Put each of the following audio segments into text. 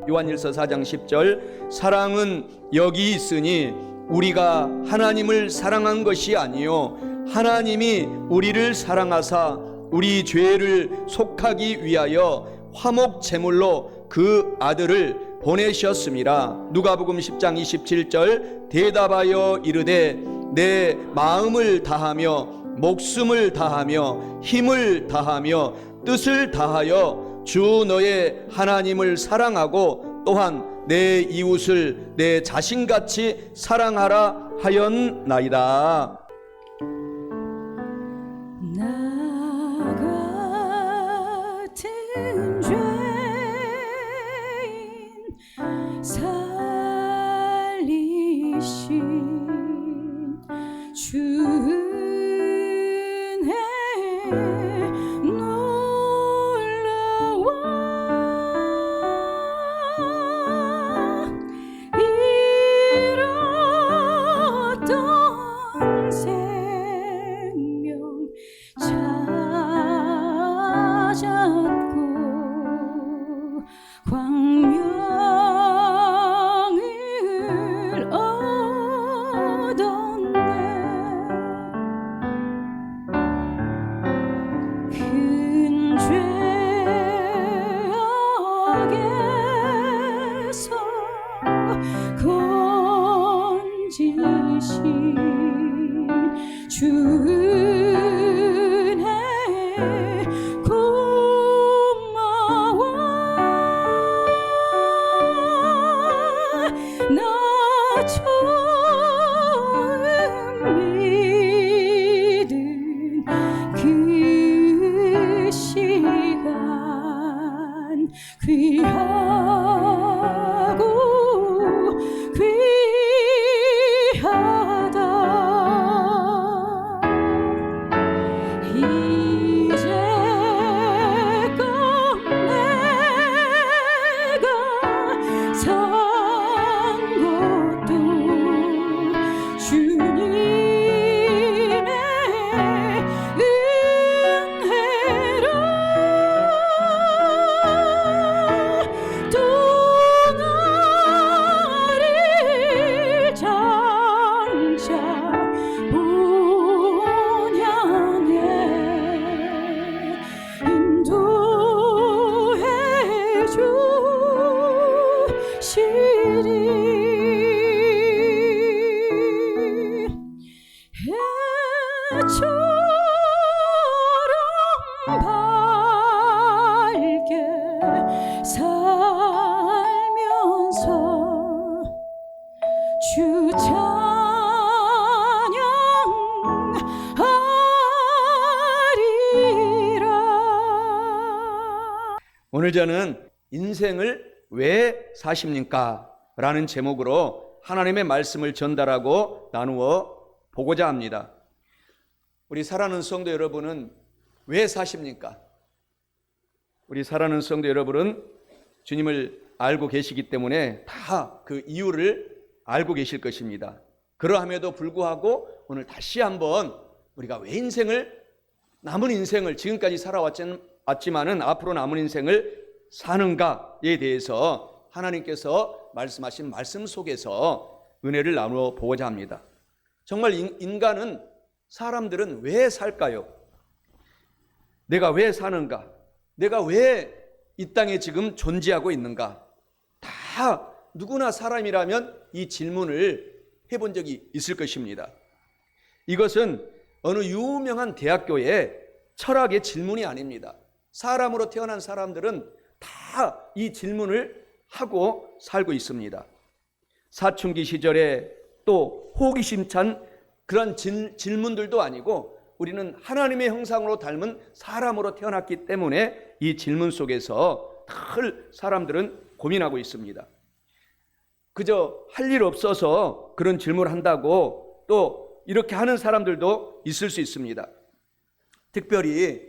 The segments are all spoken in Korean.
요한일서 4장 10절, 사랑은 여기 있으니 우리가 하나님을 사랑한 것이 아니요 하나님이 우리를 사랑하사 우리 죄를 속하기 위하여 화목 제물로 그 아들을 보내셨습니다. 누가복음 10장 27절, 대답하여 이르되 내 마음을 다하며 목숨을 다하며 힘을 다하며 뜻을 다하여 주 너의 하나님을 사랑하고 또한 내 이웃을 내 자신같이 사랑하라 하였나이다. 나 같은 죄인 살리신 주 은혜 놀라워 잃었던 생명 찾았고 광명을 얻었네. 큰 죄악에서 건지신 주 은혜 고마워. 나 처음 믿은 그 시간 귀하고 귀하다. 이제껏 내가 산 것도 주님의 은혜라. 또 나를 장차 본향에 인도해 주시리. 해처럼 밝게 살면서 주 찬양하리라. 오늘 저는 인생을 왜 사십니까? 라는 제목으로 하나님의 말씀을 전달하고 나누어 보고자 합니다. 우리 사랑하는 성도 여러분은 왜 사십니까? 우리 사랑하는 성도 여러분은 주님을 알고 계시기 때문에 다 그 이유를 알고 계실 것입니다. 그러함에도 불구하고 오늘 다시 한번 우리가 왜 남은 인생을 지금까지 살아왔지만은 앞으로 남은 인생을 사는가에 대해서 하나님께서 말씀하신 말씀 속에서 은혜를 나누어 보고자 합니다. 정말 사람들은 왜 살까요? 내가 왜 사는가? 내가 왜 이 땅에 지금 존재하고 있는가? 다 누구나 사람이라면 이 질문을 해본 적이 있을 것입니다. 이것은 어느 유명한 대학교의 철학의 질문이 아닙니다. 사람으로 태어난 사람들은 다 이 질문을 하고 살고 있습니다. 사춘기 시절에 또 호기심찬 그런 질문들도 아니고 우리는 하나님의 형상으로 닮은 사람으로 태어났기 때문에 이 질문 속에서 늘 사람들은 고민하고 있습니다. 그저 할 일 없어서 그런 질문을 한다고 또 이렇게 하는 사람들도 있을 수 있습니다. 특별히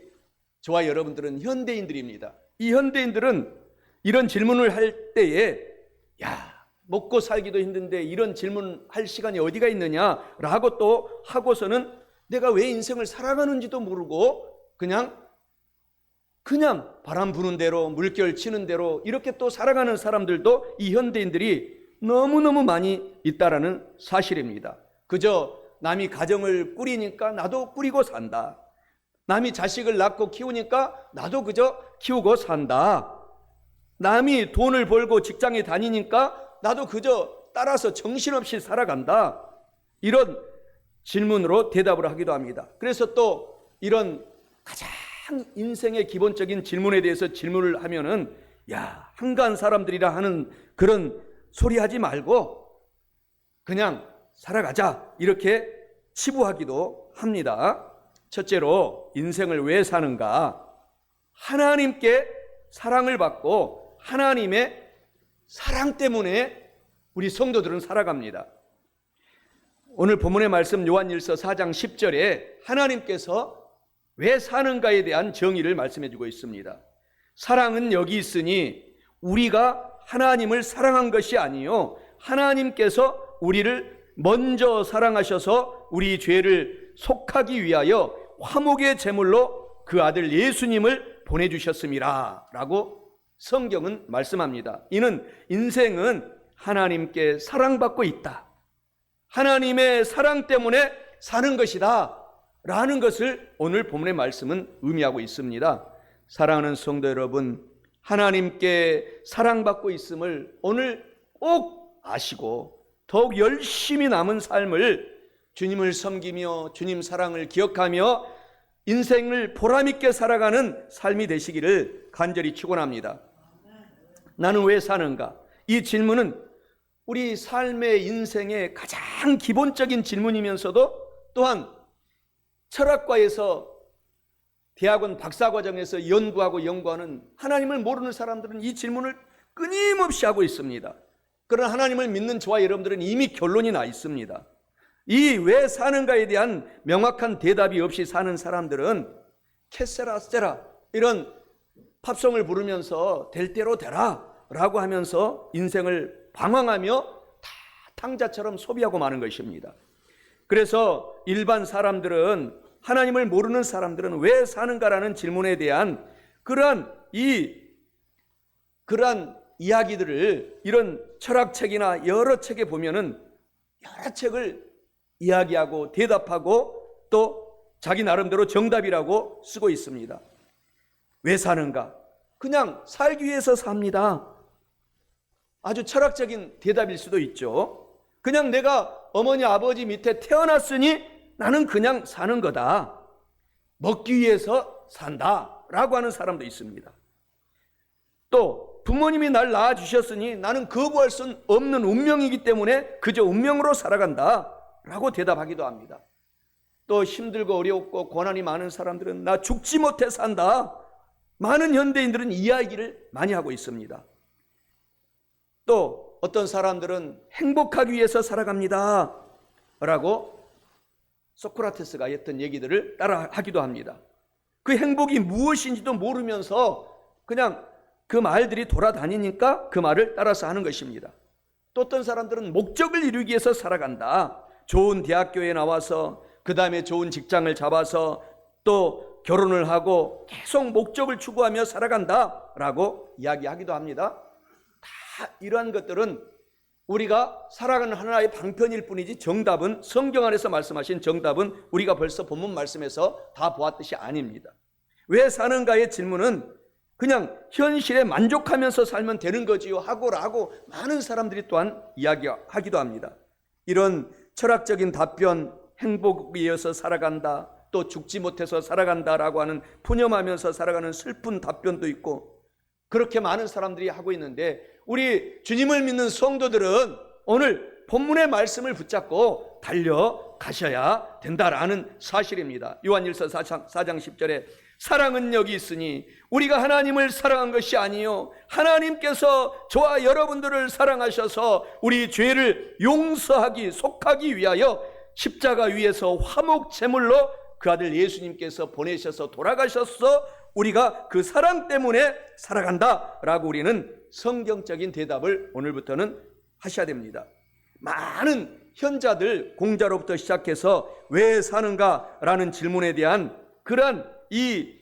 저와 여러분들은 현대인들입니다. 이 현대인들은 이런 질문을 할 때에 먹고 살기도 힘든데 이런 질문할 시간이 어디가 있느냐라고 또 하고서는 내가 왜 인생을 살아가는지도 모르고 그냥 그냥 바람 부는 대로 물결 치는 대로 이렇게 또 살아가는 사람들도 이 현대인들이 너무너무 많이 있다라는 사실입니다. 그저 남이 가정을 꾸리니까 나도 꾸리고 산다. 남이 자식을 낳고 키우니까 나도 그저 키우고 산다. 남이 돈을 벌고 직장에 다니니까 나도 그저 따라서 정신없이 살아간다. 이런 질문으로 대답을 하기도 합니다. 그래서 또 이런 가장 인생의 기본적인 질문에 대해서 질문을 하면은 야, 한가한 사람들이라 하는 그런 소리 하지 말고 그냥 살아가자 이렇게 치부하기도 합니다. 첫째로 인생을 왜 사는가? 하나님께 사랑을 받고 하나님의 사랑 때문에 우리 성도들은 살아갑니다. 오늘 본문의 말씀 요한일서 4장 10절에 하나님께서 왜 사는가에 대한 정의를 말씀해 주고 있습니다. 사랑은 여기 있으니 우리가 하나님을 사랑한 것이 아니요 하나님께서 우리를 먼저 사랑하셔서 우리 죄를 속하기 위하여 화목의 제물로 그 아들 예수님을 보내주셨음이라 라고 성경은 말씀합니다. 이는 인생은 하나님께 사랑받고 있다. 하나님의 사랑 때문에 사는 것이다 라는 것을 오늘 본문의 말씀은 의미하고 있습니다. 사랑하는 성도 여러분, 하나님께 사랑받고 있음을 오늘 꼭 아시고 더욱 열심히 남은 삶을 주님을 섬기며 주님 사랑을 기억하며 인생을 보람있게 살아가는 삶이 되시기를 간절히 축원합니다. 나는 왜 사는가? 이 질문은 우리 삶의 인생의 가장 기본적인 질문이면서도 또한 철학과에서 대학원 박사과정에서 연구하는 하나님을 모르는 사람들은 이 질문을 끊임없이 하고 있습니다. 그러나 하나님을 믿는 저와 여러분들은 이미 결론이 나 있습니다. 이 왜 사는가에 대한 명확한 대답이 없이 사는 사람들은 캐세라 세라 이런 팝송을 부르면서 될 대로 되라 라고 하면서 인생을 방황하며 다 탕자처럼 소비하고 마는 것입니다. 그래서 일반 사람들은 하나님을 모르는 사람들은 왜 사는가라는 질문에 대한 그러한 이야기들을 이런 철학책이나 여러 책에 보면은 여러 책을 이야기하고 대답하고 또 자기 나름대로 정답이라고 쓰고 있습니다. 왜 사는가? 그냥 살기 위해서 삽니다. 아주 철학적인 대답일 수도 있죠. 그냥 내가 어머니 아버지 밑에 태어났으니 나는 그냥 사는 거다. 먹기 위해서 산다 라고 하는 사람도 있습니다. 또 부모님이 날 낳아주셨으니 나는 거부할 수 없는 운명이기 때문에 그저 운명으로 살아간다 라고 대답하기도 합니다. 또 힘들고 어렵고 고난이 많은 사람들은 나 죽지 못해 산다. 많은 현대인들은 이 이야기를 많이 하고 있습니다. 또 어떤 사람들은 행복하기 위해서 살아갑니다 라고 소크라테스가 했던 얘기들을 따라 하기도 합니다. 그 행복이 무엇인지도 모르면서 그냥 그 말들이 돌아다니니까 그 말을 따라서 하는 것입니다. 또 어떤 사람들은 목적을 이루기 위해서 살아간다. 좋은 대학교에 나와서 그 다음에 좋은 직장을 잡아서 또 결혼을 하고 계속 목적을 추구하며 살아간다 라고 이야기하기도 합니다. 다 이러한 것들은 우리가 살아가는 하나의 방편일 뿐이지 정답은 성경 안에서 말씀하신 정답은 우리가 벌써 본문 말씀에서 다 보았듯이 아닙니다. 왜 사는가의 질문은 그냥 현실에 만족하면서 살면 되는 거지요 하고 많은 사람들이 또한 이야기하기도 합니다. 이런 철학적인 답변, 행복에 이어서 살아간다, 또 죽지 못해서 살아간다라고 하는 푸념하면서 살아가는 슬픈 답변도 있고 그렇게 많은 사람들이 하고 있는데 우리 주님을 믿는 성도들은 오늘 본문의 말씀을 붙잡고 달려가셔야 된다라는 사실입니다. 요한일서 4장 10절에 사랑은 여기 있으니 우리가 하나님을 사랑한 것이 아니요 하나님께서 저와 여러분들을 사랑하셔서 우리 죄를 용서하기 속하기 위하여 십자가 위에서 화목 제물로 그 아들 예수님께서 보내셔서 돌아가셔서 우리가 그 사랑 때문에 살아간다라고 우리는 성경적인 대답을 오늘부터는 하셔야 됩니다. 많은 현자들 공자로부터 시작해서 왜 사는가라는 질문에 대한 그러한 이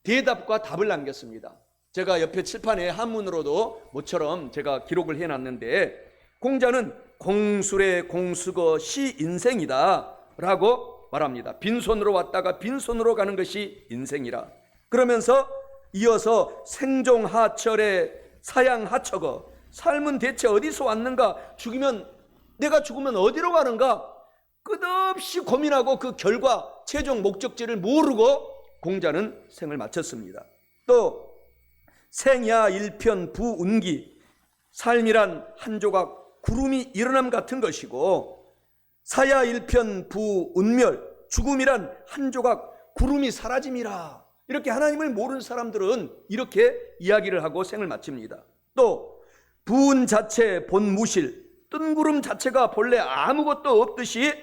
대답과 답을 남겼습니다. 제가 옆에 칠판에 한문으로도 모처럼 제가 기록을 해놨는데, 공자는 공술의 공수거 시 인생이다 라고 말합니다. 빈손으로 왔다가 빈손으로 가는 것이 인생이라. 그러면서 이어서 생종하철의 사양하처거, 삶은 대체 어디서 왔는가, 내가 죽으면 어디로 가는가 끝없이 고민하고 그 결과 최종 목적지를 모르고 공자는 생을 마쳤습니다. 또 생야 일편 부운기, 삶이란 한 조각 구름이 일어남 같은 것이고, 사야 일편 부운멸, 죽음이란 한 조각 구름이 사라짐이라. 이렇게 하나님을 모르는 사람들은 이렇게 이야기를 하고 생을 마칩니다. 또 부운 자체 본무실, 뜬구름 자체가 본래 아무것도 없듯이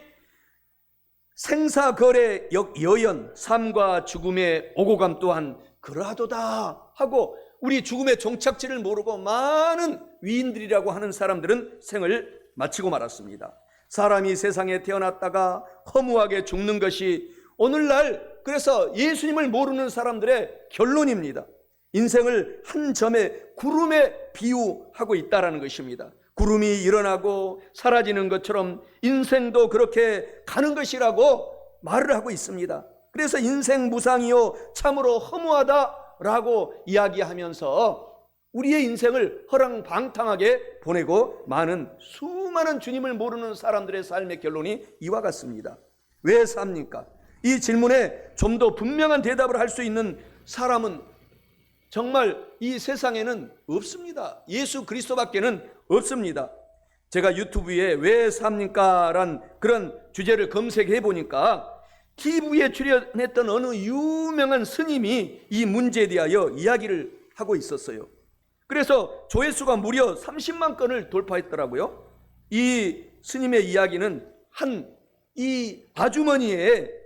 생사거래 역여연, 삶과 죽음의 오고감 또한 그러하도다 하고, 우리 죽음의 종착지를 모르고 많은 위인들이라고 하는 사람들은 생을 마치고 말았습니다. 사람이 세상에 태어났다가 허무하게 죽는 것이 오늘날 그래서 예수님을 모르는 사람들의 결론입니다. 인생을 한 점의 구름에 비유하고 있다라는 것입니다. 구름이 일어나고 사라지는 것처럼 인생도 그렇게 가는 것이라고 말을 하고 있습니다. 그래서 인생 무상이요 참으로 허무하다라고 이야기하면서 우리의 인생을 허랑방탕하게 보내고 많은 수많은 주님을 모르는 사람들의 삶의 결론이 이와 같습니다. 왜 삽니까? 이 질문에 좀 더 분명한 대답을 할 수 있는 사람은 정말 이 세상에는 없습니다. 예수 그리스도밖에는 없습니다. 제가 유튜브에 왜 삽니까? 란 그런 주제를 검색해 보니까 TV에 출연했던 어느 유명한 스님이 이 문제에 대하여 이야기를 하고 있었어요. 그래서 조회수가 무려 30만 건을 돌파했더라고요. 이 스님의 이야기는 이 아주머니의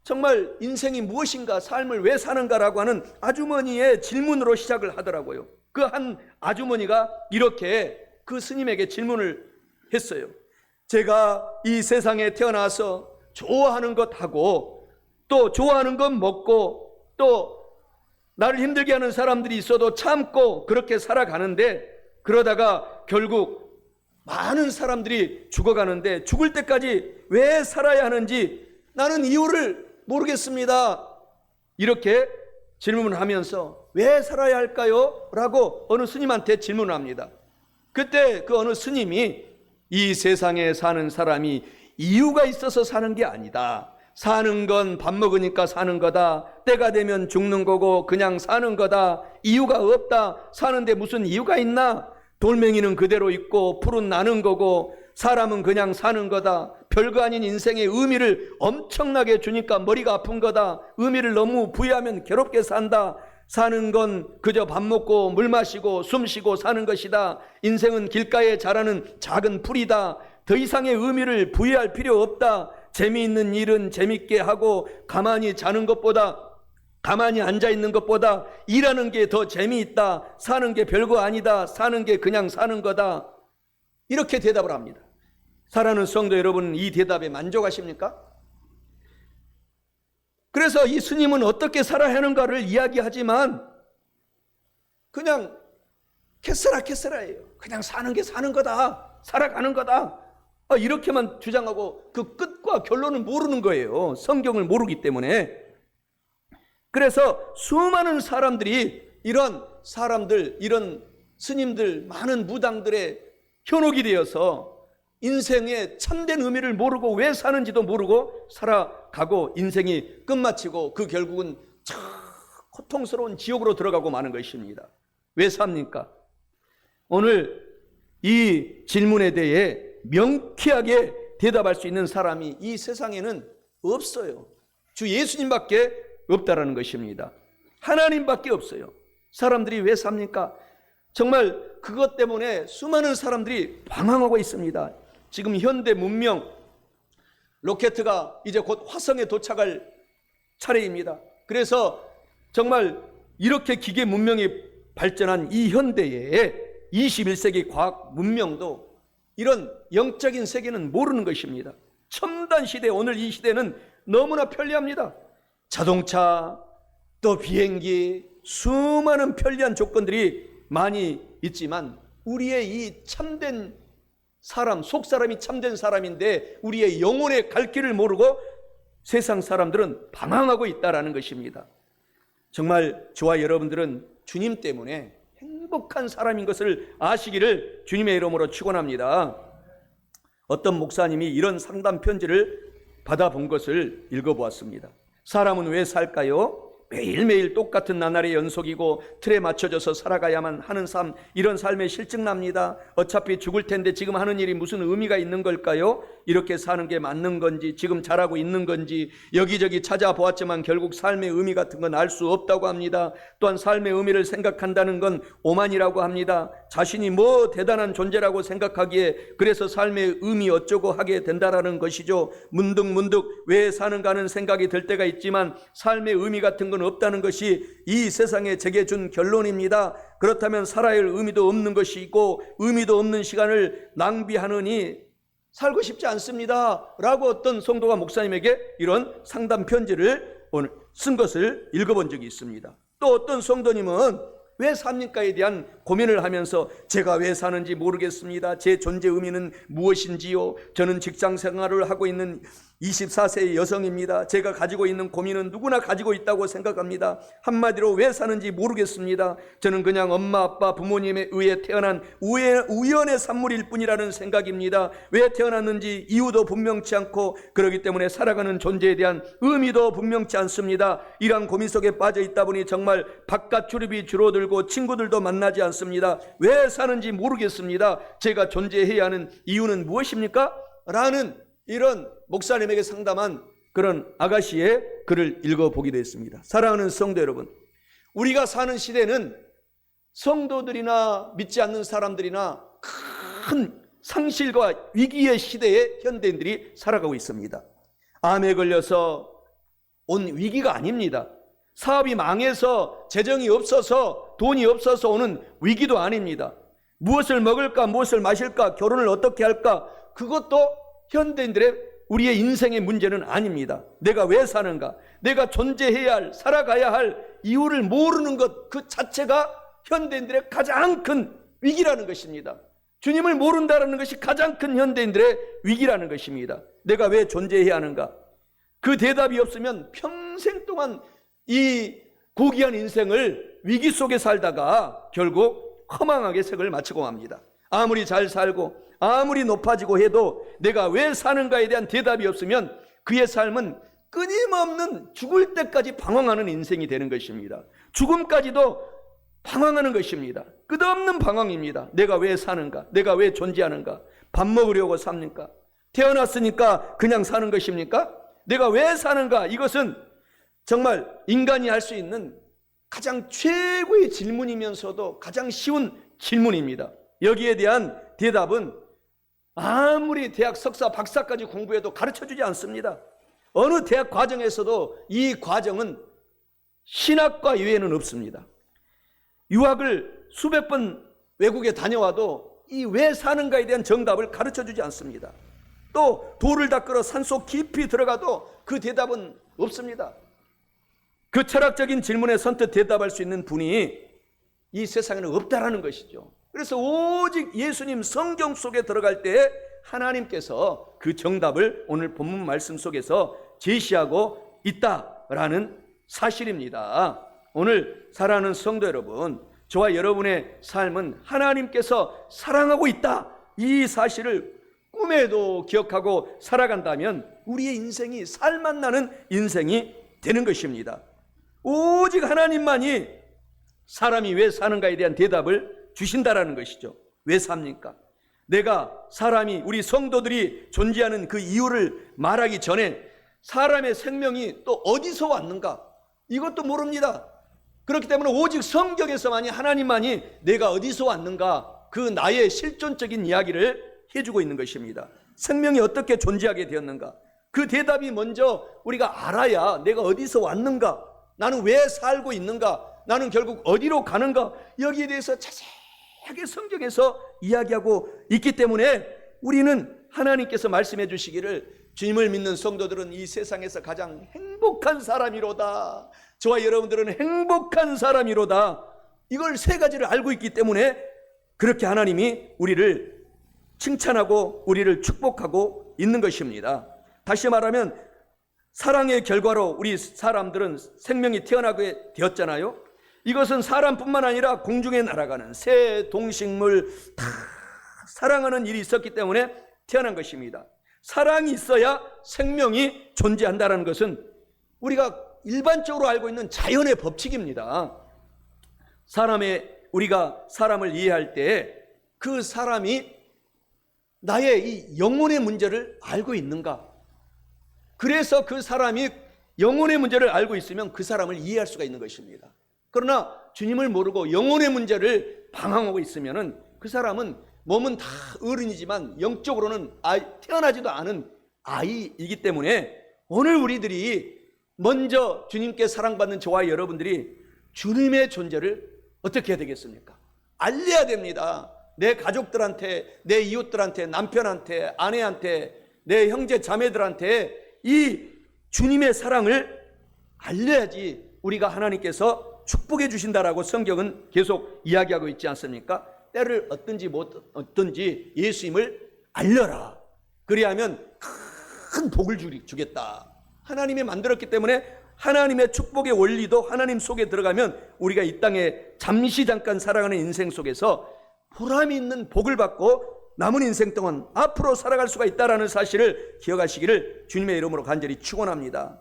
정말 인생이 무엇인가, 삶을 왜 사는가라고 하는 아주머니의 질문으로 시작을 하더라고요. 그 한 아주머니가 이렇게 그 스님에게 질문을 했어요. 제가 이 세상에 태어나서 좋아하는 것 하고 또 좋아하는 것 먹고 또 나를 힘들게 하는 사람들이 있어도 참고 그렇게 살아가는데, 그러다가 결국 많은 사람들이 죽어가는데 죽을 때까지 왜 살아야 하는지 나는 이유를 모르겠습니다. 이렇게 질문을 하면서 왜 살아야 할까요? 라고 어느 스님한테 질문을 합니다. 그때 그 어느 스님이 이 세상에 사는 사람이 이유가 있어서 사는 게 아니다. 사는 건 밥 먹으니까 사는 거다. 때가 되면 죽는 거고 그냥 사는 거다. 이유가 없다. 사는데 무슨 이유가 있나? 돌멩이는 그대로 있고 풀은 나는 거고 사람은 그냥 사는 거다. 별거 아닌 인생의 의미를 엄청나게 주니까 머리가 아픈 거다. 의미를 너무 부여하면 괴롭게 산다. 사는 건 그저 밥 먹고 물 마시고 숨 쉬고 사는 것이다. 인생은 길가에 자라는 작은 풀이다. 더 이상의 의미를 부여할 필요 없다. 재미있는 일은 재밌게 하고 가만히 자는 것보다, 가만히 앉아 있는 것보다 일하는 게 더 재미있다. 사는 게 별거 아니다. 사는 게 그냥 사는 거다. 이렇게 대답을 합니다. 사랑하는 성도 여러분, 이 대답에 만족하십니까? 그래서 이 스님은 어떻게 살아야 하는가를 이야기하지만 그냥 캐스라예요. 그냥 사는 게 사는 거다. 살아가는 거다. 이렇게만 주장하고 그 끝과 결론을 모르는 거예요. 성경을 모르기 때문에. 그래서 수많은 사람들이 이런 스님들, 많은 무당들의 현혹이 되어서 인생의 참된 의미를 모르고 왜 사는지도 모르고 살아가고 인생이 끝마치고 그 결국은 참 고통스러운 지옥으로 들어가고 마는 것입니다. 왜 삽니까? 오늘 이 질문에 대해 명쾌하게 대답할 수 있는 사람이 이 세상에는 없어요. 주 예수님밖에 없다라는 것입니다. 하나님밖에 없어요. 사람들이 왜 삽니까? 정말 그것 때문에 수많은 사람들이 방황하고 있습니다. 지금 현대 문명, 로켓가 이제 곧 화성에 도착할 차례입니다. 그래서 정말 이렇게 기계 문명이 발전한 이 현대에 21세기 과학 문명도 이런 영적인 세계는 모르는 것입니다. 첨단 시대, 오늘 이 시대는 너무나 편리합니다. 자동차, 또 비행기, 수많은 편리한 조건들이 많이 있지만 우리의 이 참된 사람, 속사람이 참된 사람인데 우리의 영혼의 갈 길을 모르고 세상 사람들은 방황하고 있다는 것입니다. 정말 저와 여러분들은 주님 때문에 행복한 사람인 것을 아시기를 주님의 이름으로 축원합니다. 어떤 목사님이 이런 상담 편지를 받아본 것을 읽어보았습니다. 사람은 왜 살까요? 매일매일 똑같은 나날의 연속이고 틀에 맞춰져서 살아가야만 하는 삶, 이런 삶에 실증납니다. 어차피 죽을 텐데 지금 하는 일이 무슨 의미가 있는 걸까요? 이렇게 사는 게 맞는 건지, 지금 잘하고 있는 건지 여기저기 찾아보았지만 결국 삶의 의미 같은 건 알 수 없다고 합니다. 또한 삶의 의미를 생각한다는 건 오만이라고 합니다. 자신이 뭐 대단한 존재라고 생각하기에 그래서 삶의 의미 어쩌고 하게 된다라는 것이죠. 문득문득 왜 사는가 하는 생각이 들 때가 있지만 삶의 의미 같은 건 없다는 것이 이 세상에 제게 준 결론입니다. 그렇다면 살아야 할 의미도 없는 것이고 의미도 없는 시간을 낭비하느니 살고 싶지 않습니다 라고 어떤 성도가 목사님에게 이런 상담 편지를 오늘 쓴 것을 읽어본 적이 있습니다. 또 어떤 성도님은 왜 삽니까에 대한 고민을 하면서 제가 왜 사는지 모르겠습니다. 제 존재 의미는 무엇인지요? 저는 직장 생활을 하고 있는 24세의 여성입니다. 제가 가지고 있는 고민은 누구나 가지고 있다고 생각합니다. 한마디로 왜 사는지 모르겠습니다. 저는 그냥 엄마 아빠 부모님에 의해 태어난 우연의 산물일 뿐이라는 생각입니다. 왜 태어났는지 이유도 분명치 않고 그렇기 때문에 살아가는 존재에 대한 의미도 분명치 않습니다. 이러한 고민 속에 빠져 있다 보니 정말 바깥 출입이 줄어들고 친구들도 만나지 않습니다. 왜 사는지 모르겠습니다. 제가 존재해야 하는 이유는 무엇입니까? 라는 이런 목사님에게 상담한 그런 아가씨의 글을 읽어보기도 했습니다. 사랑하는 성도 여러분, 우리가 사는 시대는 성도들이나 믿지 않는 사람들이나 큰 상실과 위기의 시대에 현대인들이 살아가고 있습니다. 암에 걸려서 온 위기가 아닙니다. 사업이 망해서 재정이 없어서 돈이 없어서 오는 위기도 아닙니다. 무엇을 먹을까 무엇을 마실까 결혼을 어떻게 할까 그것도 현대인들의 우리의 인생의 문제는 아닙니다. 내가 왜 사는가, 내가 존재해야 할, 살아가야 할 이유를 모르는 것 그 자체가 현대인들의 가장 큰 위기라는 것입니다. 주님을 모른다는 것이 가장 큰 현대인들의 위기라는 것입니다. 내가 왜 존재해야 하는가, 그 대답이 없으면 평생 동안 이 고귀한 인생을 위기 속에 살다가 결국 허망하게 색을 마치고 맙니다. 아무리 잘 살고 아무리 높아지고 해도 내가 왜 사는가에 대한 대답이 없으면 그의 삶은 끊임없는 죽을 때까지 방황하는 인생이 되는 것입니다. 죽음까지도 방황하는 것입니다. 끝없는 방황입니다. 내가 왜 사는가? 내가 왜 존재하는가? 밥 먹으려고 삽니까? 태어났으니까 그냥 사는 것입니까? 내가 왜 사는가? 이것은 정말 인간이 할 수 있는 가장 최고의 질문이면서도 가장 쉬운 질문입니다. 여기에 대한 대답은 아무리 대학 석사 박사까지 공부해도 가르쳐주지 않습니다. 어느 대학 과정에서도 이 과정은 신학과 이외에는 없습니다. 유학을 수백 번 외국에 다녀와도 이 왜 사는가에 대한 정답을 가르쳐주지 않습니다. 또 돌을 닦으러 산속 깊이 들어가도 그 대답은 없습니다. 그 철학적인 질문에 선뜻 대답할 수 있는 분이 이 세상에는 없다라는 것이죠. 그래서 오직 예수님 성경 속에 들어갈 때 하나님께서 그 정답을 오늘 본문 말씀 속에서 제시하고 있다라는 사실입니다. 오늘 사랑하는 성도 여러분, 저와 여러분의 삶은 하나님께서 사랑하고 있다, 이 사실을 꿈에도 기억하고 살아간다면 우리의 인생이 살맛 나는 인생이 되는 것입니다. 오직 하나님만이 사람이 왜 사는가에 대한 대답을 주신다라는 것이죠. 왜 삽니까? 내가 사람이, 우리 성도들이 존재하는 그 이유를 말하기 전에 사람의 생명이 또 어디서 왔는가, 이것도 모릅니다. 그렇기 때문에 오직 성경에서만이 하나님만이 내가 어디서 왔는가, 그 나의 실존적인 이야기를 해주고 있는 것입니다. 생명이 어떻게 존재하게 되었는가, 그 대답이 먼저 우리가 알아야 내가 어디서 왔는가, 나는 왜 살고 있는가, 나는 결국 어디로 가는가, 여기에 대해서 자세하게 성경에서 이야기하고 있기 때문에 우리는 하나님께서 말씀해 주시기를 주님을 믿는 성도들은 이 세상에서 가장 행복한 사람이로다, 저와 여러분들은 행복한 사람이로다. 이걸 세 가지를 알고 있기 때문에 그렇게 하나님이 우리를 칭찬하고 우리를 축복하고 있는 것입니다. 다시 말하면 사랑의 결과로 우리 사람들은 생명이 태어나게 되었잖아요. 이것은 사람뿐만 아니라 공중에 날아가는 새, 동식물 다 사랑하는 일이 있었기 때문에 태어난 것입니다. 사랑이 있어야 생명이 존재한다는 것은 우리가 일반적으로 알고 있는 자연의 법칙입니다. 우리가 사람을 이해할 때 그 사람이 나의 이 영혼의 문제를 알고 있는가? 그래서 그 사람이 영혼의 문제를 알고 있으면 그 사람을 이해할 수가 있는 것입니다. 그러나 주님을 모르고 영혼의 문제를 방황하고 있으면 그 사람은 몸은 다 어른이지만 영적으로는 태어나지도 않은 아이이기 때문에 오늘 우리들이 먼저 주님께 사랑받는 저와 여러분들이 주님의 존재를 어떻게 해야 되겠습니까? 알려야 됩니다. 내 가족들한테, 내 이웃들한테, 남편한테, 아내한테, 내 형제 자매들한테 이 주님의 사랑을 알려야지 우리가 하나님께서 축복해 주신다라고 성경은 계속 이야기하고 있지 않습니까? 때를 얻든지 못 얻든지 예수님을 알려라. 그리하면 큰 복을 주겠다. 하나님이 만들었기 때문에 하나님의 축복의 원리도 하나님 속에 들어가면 우리가 이 땅에 잠깐 살아가는 인생 속에서 보람이 있는 복을 받고 남은 인생 동안 앞으로 살아갈 수가 있다는 사실을 기억하시기를 주님의 이름으로 간절히 축원합니다.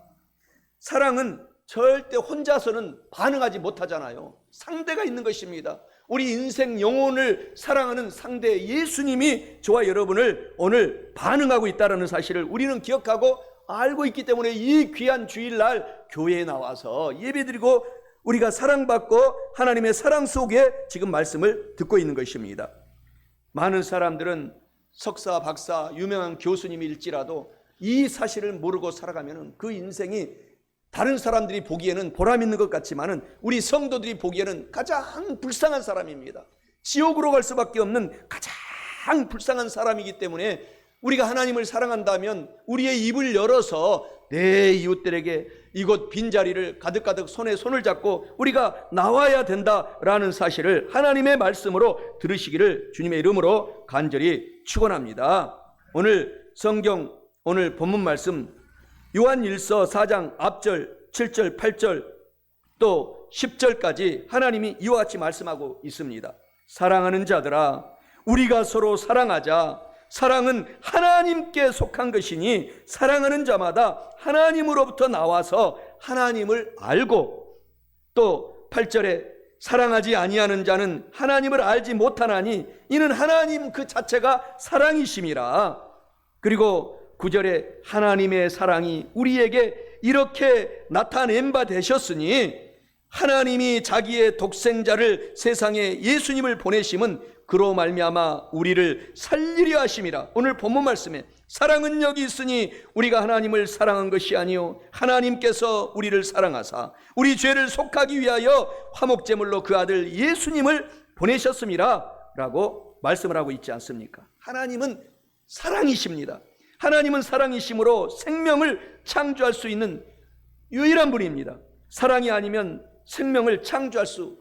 사랑은 절대 혼자서는 반응하지 못하잖아요. 상대가 있는 것입니다. 우리 인생 영혼을 사랑하는 상대 예수님이 저와 여러분을 오늘 반응하고 있다는 사실을 우리는 기억하고 알고 있기 때문에 이 귀한 주일날 교회에 나와서 예배드리고 우리가 사랑받고 하나님의 사랑 속에 지금 말씀을 듣고 있는 것입니다. 많은 사람들은 석사, 박사, 유명한 교수님일지라도 이 사실을 모르고 살아가면 그 인생이 다른 사람들이 보기에는 보람 있는 것 같지만은 우리 성도들이 보기에는 가장 불쌍한 사람입니다. 지옥으로 갈 수밖에 없는 가장 불쌍한 사람이기 때문에 우리가 하나님을 사랑한다면 우리의 입을 열어서 내 이웃들에게 이곳 빈자리를 가득가득 손에 손을 잡고 우리가 나와야 된다라는 사실을 하나님의 말씀으로 들으시기를 주님의 이름으로 간절히 축원합니다. 오늘 성경 오늘 본문 말씀 요한일서 4장 앞절 7절 8절 또 10절까지 하나님이 이와 같이 말씀하고 있습니다. 사랑하는 자들아 우리가 서로 사랑하자. 사랑은 하나님께 속한 것이니 사랑하는 자마다 하나님으로부터 나와서 하나님을 알고 또 8절에 사랑하지 아니하는 자는 하나님을 알지 못하나니 이는 하나님 그 자체가 사랑이심이라. 그리고 9절에 하나님의 사랑이 우리에게 이렇게 나타낸 바 되셨으니 하나님이 자기의 독생자를 세상에 예수님을 보내심은 그로 말미암아 우리를 살리려 하심이라. 오늘 본문 말씀에 사랑은 여기 있으니 우리가 하나님을 사랑한 것이 아니요 하나님께서 우리를 사랑하사 우리 죄를 속하기 위하여 화목제물로 그 아들 예수님을 보내셨음이라 라고 말씀을 하고 있지 않습니까? 하나님은 사랑이십니다. 하나님은 사랑이심으로 생명을 창조할 수 있는 유일한 분입니다. 사랑이 아니면 생명을 창조할 수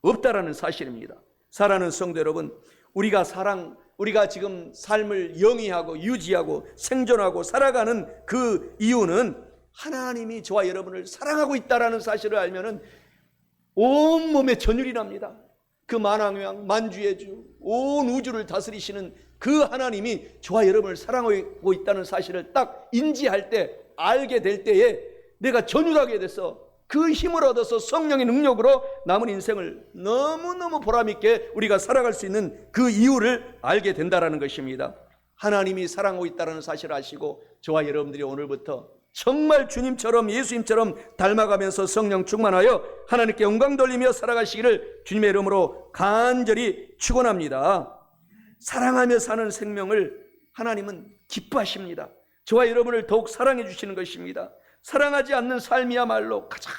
없다라는 사실입니다. 사랑하는 성도 여러분, 우리가 지금 삶을 영위하고 유지하고 생존하고 살아가는 그 이유는 하나님이 저와 여러분을 사랑하고 있다라는 사실을 알면은 온몸에 전율이 납니다. 그 만왕왕 만주의 주 온 우주를 다스리시는 그 하나님이 저와 여러분을 사랑하고 있다는 사실을 딱 인지할 때 알게 될 때에 내가 전율하게 돼서 그 힘을 얻어서 성령의 능력으로 남은 인생을 너무너무 보람있게 우리가 살아갈 수 있는 그 이유를 알게 된다는 것입니다. 하나님이 사랑하고 있다는 사실을 아시고 저와 여러분들이 오늘부터 정말 주님처럼 예수님처럼 닮아가면서 성령 충만하여 하나님께 영광 돌리며 살아가시기를 주님의 이름으로 간절히 축원합니다. 사랑하며 사는 생명을 하나님은 기뻐하십니다. 저와 여러분을 더욱 사랑해 주시는 것입니다. 사랑하지 않는 삶이야말로 가장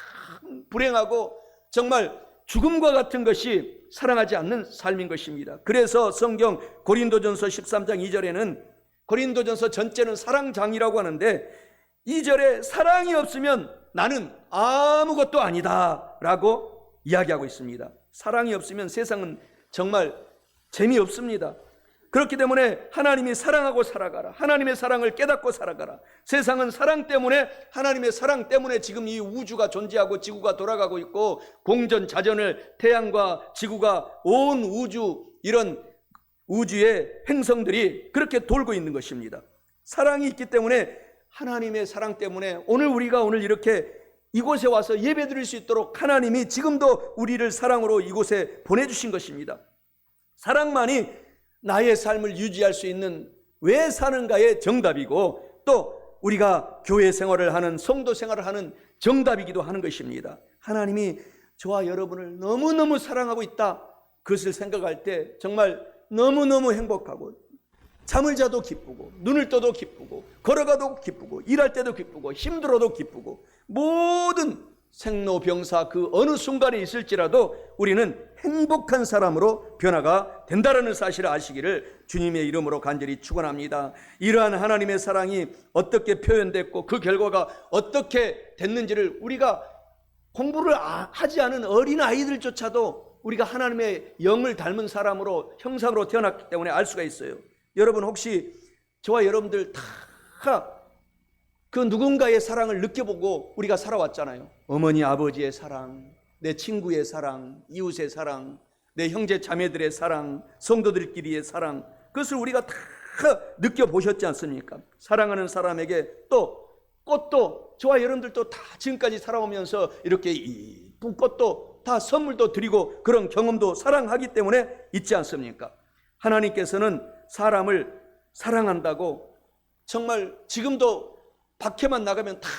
불행하고 정말 죽음과 같은 것이 사랑하지 않는 삶인 것입니다. 그래서 성경 고린도전서 13장 2절에는 고린도전서 전체는 사랑장이라고 하는데 2절에 사랑이 없으면 나는 아무것도 아니다라고 이야기하고 있습니다. 사랑이 없으면 세상은 정말 재미없습니다. 그렇기 때문에 하나님이 사랑하고 살아가라. 하나님의 사랑을 깨닫고 살아가라. 세상은 사랑 때문에, 하나님의 사랑 때문에 지금 이 우주가 존재하고 지구가 돌아가고 있고, 공전자전을 태양과 지구가 온 우주, 이런 우주의 행성들이 그렇게 돌고 있는 것입니다. 사랑이 있기 때문에, 하나님의 사랑 때문에 오늘 우리가 이렇게 이곳에 와서 예배 드릴 수 있도록 하나님이 지금도 우리를 사랑으로 이곳에 보내주신 것입니다. 사랑만이 나의 삶을 유지할 수 있는 왜 사는가의 정답이고, 또 우리가 교회 생활을 하는, 성도 생활을 하는 정답이기도 하는 것입니다. 하나님이 저와 여러분을 너무너무 사랑하고 있다, 그것을 생각할 때 정말 너무너무 행복하고, 잠을 자도 기쁘고, 눈을 떠도 기쁘고, 걸어가도 기쁘고, 일할 때도 기쁘고, 힘들어도 기쁘고, 모든 생로병사 그 어느 순간에 있을지라도 우리는 행복한 사람으로 변화가 된다는 사실을 아시기를 주님의 이름으로 간절히 축원합니다. 이러한 하나님의 사랑이 어떻게 표현됐고 그 결과가 어떻게 됐는지를 우리가 공부를 하지 않은 어린 아이들조차도 우리가 하나님의 영을 닮은 사람으로, 형상으로 태어났기 때문에 알 수가 있어요. 여러분, 혹시 저와 여러분들 다 그 누군가의 사랑을 느껴보고 우리가 살아왔잖아요. 어머니 아버지의 사랑, 내 친구의 사랑, 이웃의 사랑, 내 형제 자매들의 사랑, 성도들끼리의 사랑, 그것을 우리가 다 느껴보셨지 않습니까? 사랑하는 사람에게 또 꽃도, 저와 여러분들도 다 지금까지 살아오면서 이렇게 이쁜 꽃도 다 선물도 드리고 그런 경험도 사랑하기 때문에 있지 않습니까? 하나님께서는 사람을 사랑한다고 정말 지금도 밖에만 나가면 다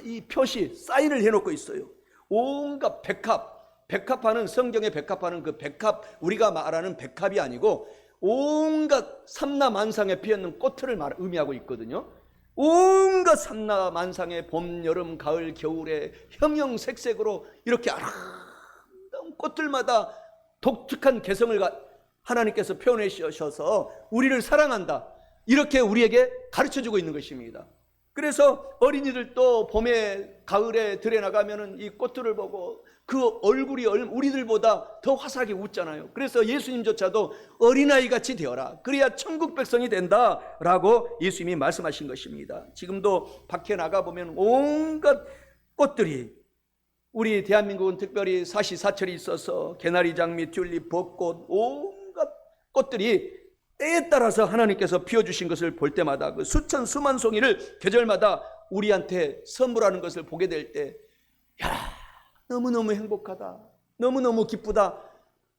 이 표시, 사인을 해놓고 있어요. 온갖 백합하는, 성경의 백합하는 그 백합, 우리가 말하는 백합이 아니고 온갖 삼라만상에 피었는 꽃을 의미하고 있거든요. 온갖 삼라만상의 봄, 여름, 가을, 겨울에 형형색색으로 이렇게 아름다운 꽃들마다 독특한 개성을 하나님께서 표현해 주셔서 우리를 사랑한다, 이렇게 우리에게 가르쳐주고 있는 것입니다. 그래서 어린이들도 봄에, 가을에 들에 나가면은 이 꽃들을 보고 그 얼굴이 우리들보다 더 화사하게 웃잖아요. 그래서 예수님조차도 어린아이 같이 되어라, 그래야 천국 백성이 된다라고 예수님이 말씀하신 것입니다. 지금도 밖에 나가보면 온갖 꽃들이, 우리 대한민국은 특별히 사시사철이 있어서 개나리 장미, 튤립, 벚꽃, 온갖 꽃들이 때에 따라서 하나님께서 피워주신 것을 볼 때마다 그 수천 수만 송이를 계절마다 우리한테 선물하는 것을 보게 될 때, 야, 너무너무 행복하다, 너무너무 기쁘다,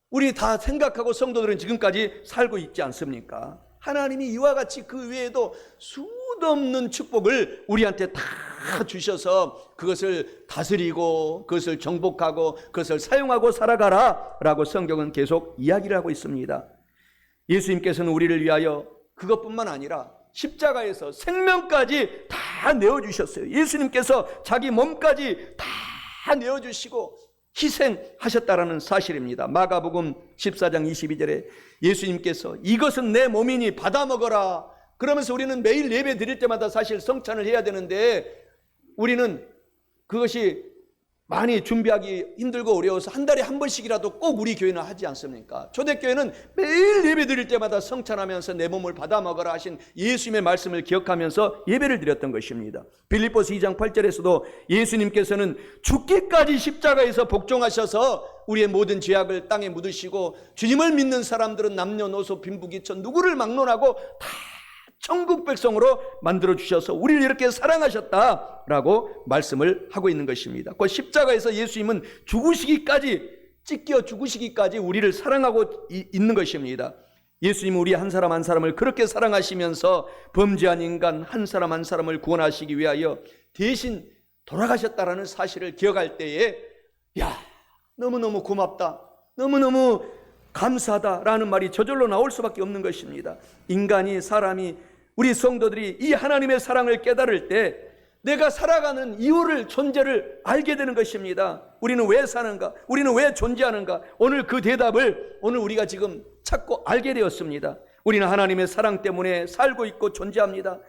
우리 다 생각하고 성도들은 지금까지 살고 있지 않습니까? 하나님이 이와 같이 그 외에도 수도 없는 축복을 우리한테 다 주셔서 그것을 다스리고 그것을 정복하고 그것을 사용하고 살아가라 라고 성경은 계속 이야기를 하고 있습니다. 예수님께서는 우리를 위하여 그것뿐만 아니라 십자가에서 생명까지 다 내어주셨어요. 예수님께서 자기 몸까지 다 내어주시고 희생하셨다라는 사실입니다. 마가복음 14장 22절에 예수님께서 이것은 내 몸이니 받아 먹어라, 그러면서 우리는 매일 예배 드릴 때마다 사실 성찬을 해야 되는데 우리는 그것이 많이 준비하기 힘들고 어려워서 한 달에 한 번씩이라도 꼭 우리 교회는 하지 않습니까? 초대교회는 매일 예배 드릴 때마다 성찬하면서 내 몸을 받아 먹어라 하신 예수님의 말씀을 기억하면서 예배를 드렸던 것입니다. 빌립보서 2장 8절에서도 예수님께서는 죽기까지 십자가에서 복종하셔서 우리의 모든 죄악을 땅에 묻으시고 주님을 믿는 사람들은 남녀노소 빈부귀천 누구를 막론하고 다 천국 백성으로 만들어주셔서 우리를 이렇게 사랑하셨다라고 말씀을 하고 있는 것입니다. 그 십자가에서 예수님은 죽으시기까지, 찢겨 죽으시기까지 우리를 사랑하고 있는 것입니다. 예수님은 우리 한 사람 한 사람을 그렇게 사랑하시면서 범죄한 인간 한 사람 한 사람을 구원하시기 위하여 대신 돌아가셨다라는 사실을 기억할 때에, 야, 너무너무 고맙다, 너무너무 감사하다라는 말이 저절로 나올 수밖에 없는 것입니다. 인간이, 사람이, 우리 성도들이 이 하나님의 사랑을 깨달을 때 내가 살아가는 이유를, 존재를 알게 되는 것입니다. 우리는 왜 사는가? 우리는 왜 존재하는가? 오늘 그 대답을 오늘 우리가 지금 찾고 알게 되었습니다. 우리는 하나님의 사랑 때문에 살고 있고 존재합니다.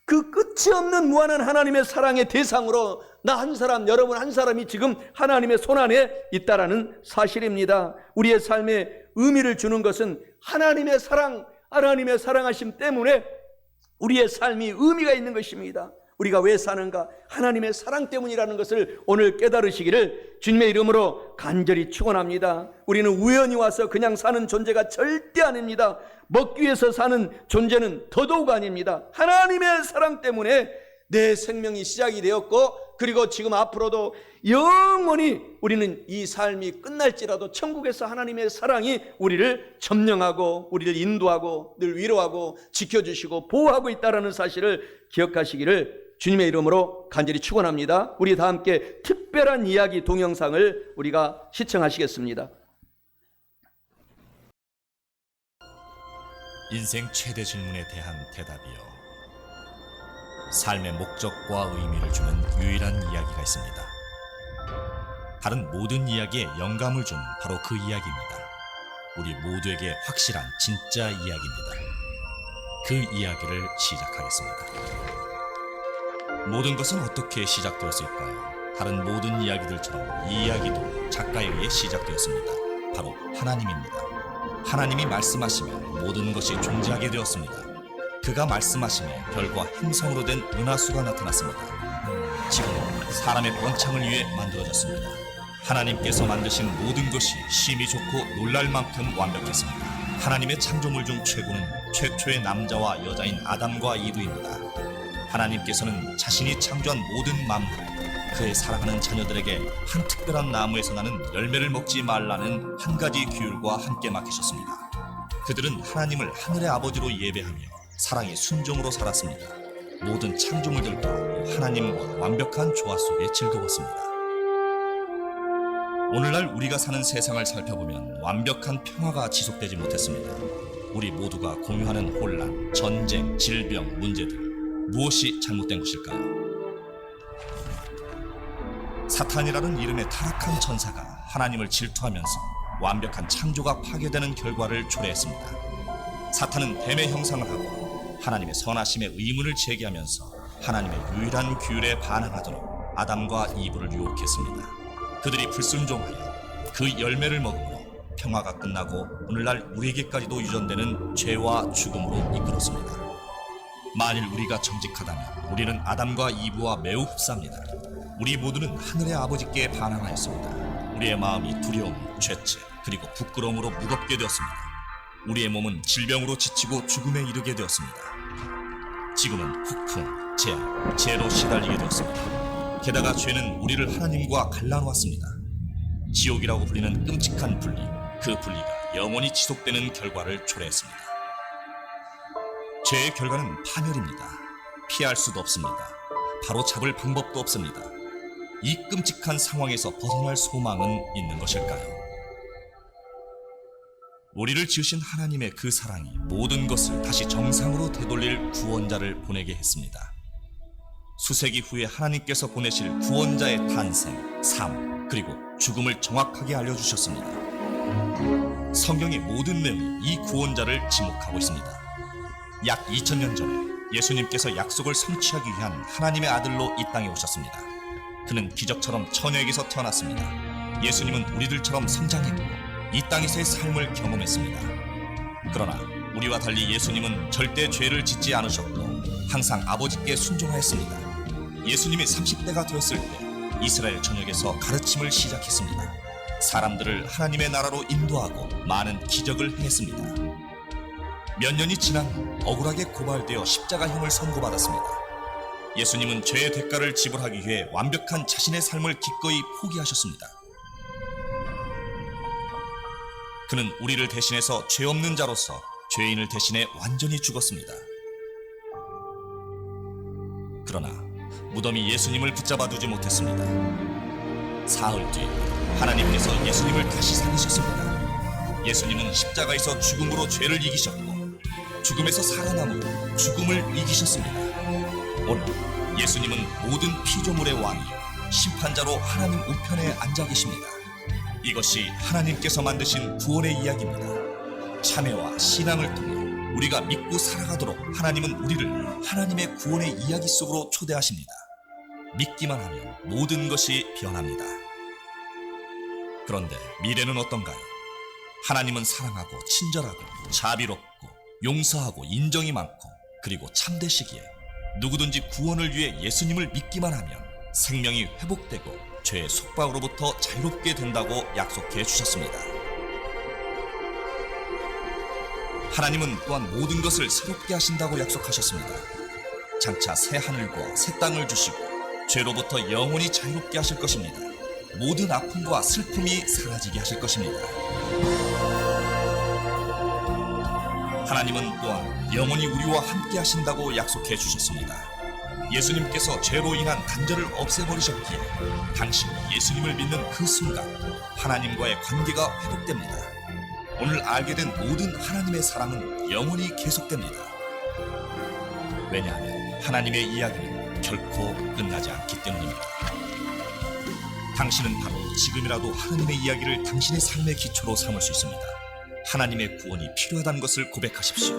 그 끝이 없는 무한한 하나님의 사랑의 대상으로 나 한 사람, 여러분 한 사람이 지금 하나님의 손안에 있다라는 사실입니다. 우리의 삶에 의미를 주는 것은 하나님의 사랑, 하나님의 사랑하심 때문에 우리의 삶이 의미가 있는 것입니다. 우리가 왜 사는가? 하나님의 사랑 때문이라는 것을 오늘 깨달으시기를 주님의 이름으로 간절히 축원합니다. 우리는 우연히 와서 그냥 사는 존재가 절대 아닙니다. 먹기 위해서 사는 존재는 더더욱 아닙니다. 하나님의 사랑 때문에 내 생명이 시작이 되었고, 그리고 지금 앞으로도 영원히 우리는 이 삶이 끝날지라도 천국에서 하나님의 사랑이 우리를 점령하고 우리를 인도하고 늘 위로하고 지켜주시고 보호하고 있다는 사실을 기억하시기를 주님의 이름으로 간절히 축원합니다. 우리 다 함께 특별한 이야기 동영상을 우리가 시청하시겠습니다. 인생 최대 질문에 대한 대답이요. 삶의 목적과 의미를 주는 유일한 이야기가 있습니다. 다른 모든 이야기에 영감을 준 바로 그 이야기입니다. 우리 모두에게 확실한 진짜 이야기입니다. 그 이야기를 시작하겠습니다. 모든 것은 어떻게 시작되었을까요? 다른 모든 이야기들처럼 이 이야기도 작가에 의해 시작되었습니다. 바로 하나님입니다. 하나님이 말씀하시면 모든 것이 존재하게 되었습니다. 그가 말씀하시면 별과 행성으로 된 은하수가 나타났습니다. 지금은 사람의 번창을 위해 만들어졌습니다. 하나님께서 만드신 모든 것이 심히 좋고 놀랄 만큼 완벽했습니다. 하나님의 창조물 중 최고는 최초의 남자와 여자인 아담과 이브입니다. 하나님께서는 자신이 창조한 모든 만물, 그의 사랑하는 자녀들에게 한 특별한 나무에서 나는 열매를 먹지 말라는 한 가지 규율과 함께 맡기셨습니다. 그들은 하나님을 하늘의 아버지로 예배하며 사랑의 순종으로 살았습니다. 모든 창조물들과 하나님과 완벽한 조화 속에 즐거웠습니다. 오늘날 우리가 사는 세상을 살펴보면 완벽한 평화가 지속되지 못했습니다. 우리 모두가 공유하는 혼란, 전쟁, 질병, 문제들, 무엇이 잘못된 것일까요? 사탄이라는 이름의 타락한 천사가 하나님을 질투하면서 완벽한 창조가 파괴되는 결과를 초래했습니다. 사탄은 뱀의 형상을 하고 하나님의 선하심에 의문을 제기하면서 하나님의 유일한 규율에 반항하도록 아담과 이브를 유혹했습니다. 그들이 불순종하여 그 열매를 먹음으로 평화가 끝나고 오늘날 우리에게까지도 유전되는 죄와 죽음으로 이끌었습니다. 만일 우리가 정직하다면 우리는 아담과 이브와 매우 흡사합니다. 우리 모두는 하늘의 아버지께 반항하였습니다. 우리의 마음이 두려움, 죄책, 그리고 부끄러움으로 무겁게 되었습니다. 우리의 몸은 질병으로 지치고 죽음에 이르게 되었습니다. 지금은 폭풍, 재앙, 재로 시달리게 되었습니다. 게다가 죄는 우리를 하나님과 갈라놓았습니다. 지옥이라고 불리는 끔찍한 분리, 그 분리가 영원히 지속되는 결과를 초래했습니다. 죄의 결과는 파멸입니다. 피할 수도 없습니다. 바로 잡을 방법도 없습니다. 이 끔찍한 상황에서 벗어날 소망은 있는 것일까요? 우리를 지으신 하나님의 그 사랑이 모든 것을 다시 정상으로 되돌릴 구원자를 보내게 했습니다. 수세기 후에 하나님께서 보내실 구원자의 탄생, 삶, 그리고 죽음을 정확하게 알려주셨습니다. 성경의 모든 내용이 이 구원자를 지목하고 있습니다. 약 2000년 전에 예수님께서 약속을 성취하기 위한 하나님의 아들로 이 땅에 오셨습니다. 그는 기적처럼 처녀에게서 태어났습니다. 예수님은 우리들처럼 성장했고 이 땅에서의 삶을 경험했습니다. 그러나 우리와 달리 예수님은 절대 죄를 짓지 않으셨고 항상 아버지께 순종하였습니다. 예수님이 30대가 되었을 때 이스라엘 전역에서 가르침을 시작했습니다. 사람들을 하나님의 나라로 인도하고 많은 기적을 행했습니다. 몇 년이 지난 후 억울하게 고발되어 십자가형을 선고받았습니다. 예수님은 죄의 대가를 지불하기 위해 완벽한 자신의 삶을 기꺼이 포기하셨습니다. 그는 우리를 대신해서 죄 없는 자로서 죄인을 대신해 완전히 죽었습니다. 그러나 무덤이 예수님을 붙잡아 두지 못했습니다. 사흘 뒤 하나님께서 예수님을 다시 살리셨습니다. 예수님은 십자가에서 죽음으로 죄를 이기셨고 죽음에서 살아남으로 죽음을 이기셨습니다. 오늘 예수님은 모든 피조물의 왕이요 심판자로 하나님 우편에 앉아 계십니다. 이것이 하나님께서 만드신 구원의 이야기입니다. 참회와 신앙을 통해 우리가 믿고 살아가도록 하나님은 우리를 하나님의 구원의 이야기 속으로 초대하십니다. 믿기만 하면 모든 것이 변합니다. 그런데 미래는 어떤가요? 하나님은 사랑하고 친절하고 자비롭고 용서하고 인정이 많고 그리고 참되시기에 누구든지 구원을 위해 예수님을 믿기만 하면 생명이 회복되고 죄의 속박으로부터 자유롭게 된다고 약속해 주셨습니다. 하나님은 또한 모든 것을 새롭게 하신다고 약속하셨습니다. 장차 새 하늘과 새 땅을 주시고 죄로부터 영원히 자유롭게 하실 것입니다. 모든 아픔과 슬픔이 사라지게 하실 것입니다. 하나님은 또한 영원히 우리와 함께 하신다고 약속해 주셨습니다. 예수님께서 죄로 인한 단절을 없애버리셨기에 당신이 예수님을 믿는 그 순간 하나님과의 관계가 회복됩니다. 오늘 알게 된 모든 하나님의 사랑은 영원히 계속됩니다. 왜냐하면 하나님의 이야기는 결코 끝나지 않기 때문입니다. 당신은 바로 지금이라도 하나님의 이야기를 당신의 삶의 기초로 삼을 수 있습니다. 하나님의 구원이 필요하다는 것을 고백하십시오.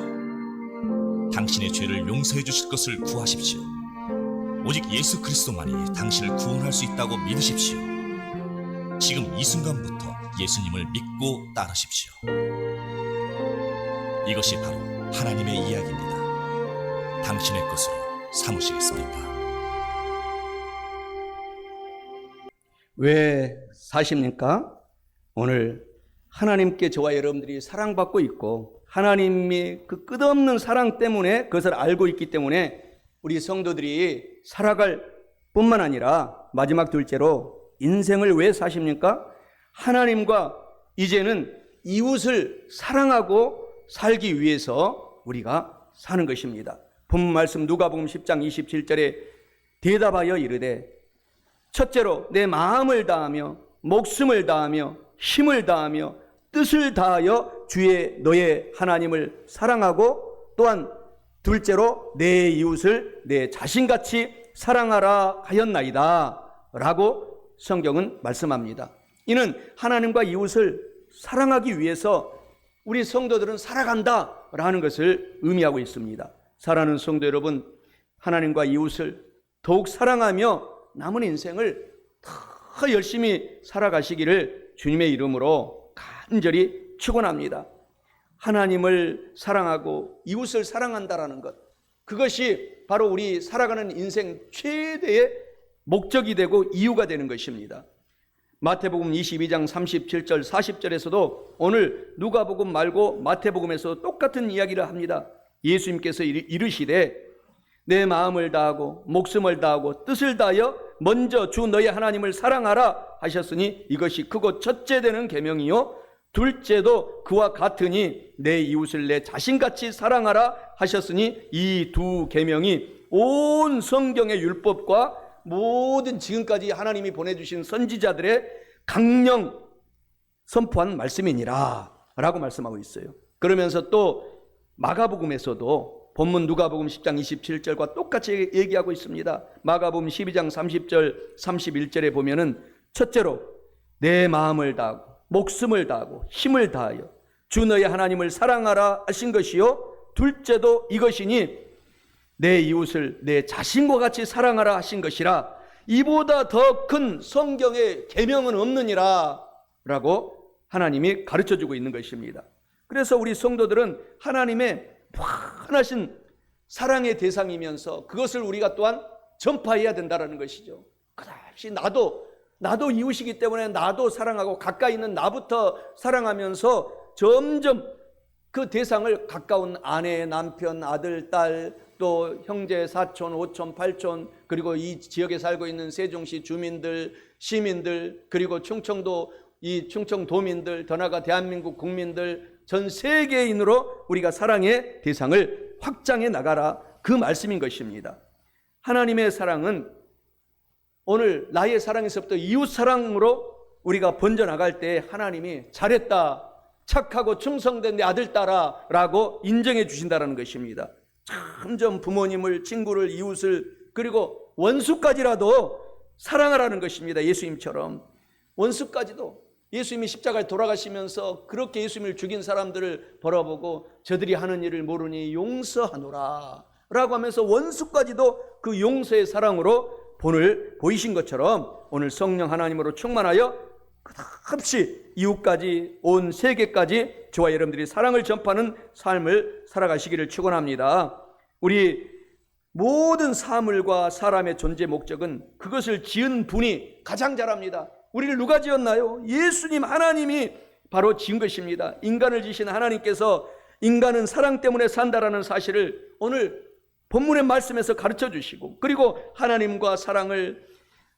당신의 죄를 용서해 주실 것을 구하십시오. 오직 예수 그리스도만이 당신을 구원할 수 있다고 믿으십시오. 지금 이 순간부터 예수님을 믿고 따르십시오. 이것이 바로 하나님의 이야기입니다. 당신의 것으로 삼으시겠습니까? 왜 사십니까? 오늘 하나님께 저와 여러분들이 사랑받고 있고 하나님이 그 끝없는 사랑 때문에 그것을 알고 있기 때문에 우리 성도들이 살아갈 뿐만 아니라 마지막 둘째로 인생을 왜 사십니까? 하나님과 이제는 이웃을 사랑하고 살기 위해서 우리가 사는 것입니다. 본문 말씀 누가복음 10장 27절에 대답하여 이르되 첫째로 내 마음을 다하며 목숨을 다하며 힘을 다하며 뜻을 다하여 주의 너의 하나님을 사랑하고 또한 둘째로 내 이웃을 내 자신같이 사랑하라 하였나이다 라고 성경은 말씀합니다. 이는 하나님과 이웃을 사랑하기 위해서 우리 성도들은 살아간다 라는 것을 의미하고 있습니다. 사랑하는 성도 여러분, 하나님과 이웃을 더욱 사랑하며 남은 인생을 더 열심히 살아가시기를 주님의 이름으로 간절히 축원합니다. 하나님을 사랑하고 이웃을 사랑한다라는 것, 그것이 바로 우리 살아가는 인생 최대의 목적이 되고 이유가 되는 것입니다. 마태복음 22장 37절 40절에서도 오늘 누가복음 말고 마태복음에서 똑같은 이야기를 합니다. 예수님께서 이르시되 내 마음을 다하고 목숨을 다하고 뜻을 다하여 먼저 주 너의 하나님을 사랑하라 하셨으니 이것이 크고 첫째 되는 계명이요 둘째도 그와 같으니 내 이웃을 내 자신같이 사랑하라 하셨으니 이 두 계명이 온 성경의 율법과 모든 지금까지 하나님이 보내주신 선지자들의 강령 선포한 말씀이니라 라고 말씀하고 있어요. 그러면서 또 마가복음에서도 본문 누가복음 10장 27절과 똑같이 얘기하고 있습니다. 마가복음 12장 30절 31절에 보면은 첫째로 내 마음을 다하고 목숨을 다하고 힘을 다하여 주 너의 하나님을 사랑하라 하신 것이요 둘째도 이것이니 내 이웃을 내 자신과 같이 사랑하라 하신 것이라 이보다 더 큰 성경의 계명은 없느니라 라고 하나님이 가르쳐주고 있는 것입니다. 그래서 우리 성도들은 하나님의 무한하신 사랑의 대상이면서 그것을 우리가 또한 전파해야 된다는 것이죠. 그다시 나도 이웃이기 때문에 나도 사랑하고 가까이 있는 나부터 사랑하면서 점점 그 대상을 가까운 아내, 남편, 아들, 딸, 또 형제, 사촌, 오촌, 팔촌, 그리고 이 지역에 살고 있는 세종시 주민들, 시민들, 그리고 충청도 이 충청도민들, 더 나아가 대한민국 국민들 전 세계인으로 우리가 사랑의 대상을 확장해 나가라, 그 말씀인 것입니다. 하나님의 사랑은 오늘 나의 사랑에서부터 이웃 사랑으로 우리가 번져나갈 때 하나님이 잘했다, 착하고 충성된 내 아들 딸아 라고 인정해 주신다는 것입니다. 점점 부모님을, 친구를, 이웃을, 그리고 원수까지라도 사랑하라는 것입니다. 예수님처럼 원수까지도. 예수님이 십자가에 돌아가시면서 그렇게 예수님을 죽인 사람들을 바라보고 저들이 하는 일을 모르니 용서하노라 라고 하면서 원수까지도 그 용서의 사랑으로 본을 보이신 것처럼 오늘 성령 하나님으로 충만하여 끝없이 이웃까지 온 세계까지 저와 여러분들이 사랑을 전파하는 삶을 살아가시기를 축원합니다. 우리 모든 사물과 사람의 존재 목적은 그것을 지은 분이 가장 잘 압니다. 우리를 누가 지었나요? 예수님 하나님이 바로 지은 것입니다. 인간을 지신 하나님께서 인간은 사랑 때문에 산다라는 사실을 오늘 본문의 말씀에서 가르쳐 주시고, 그리고 하나님과 사랑을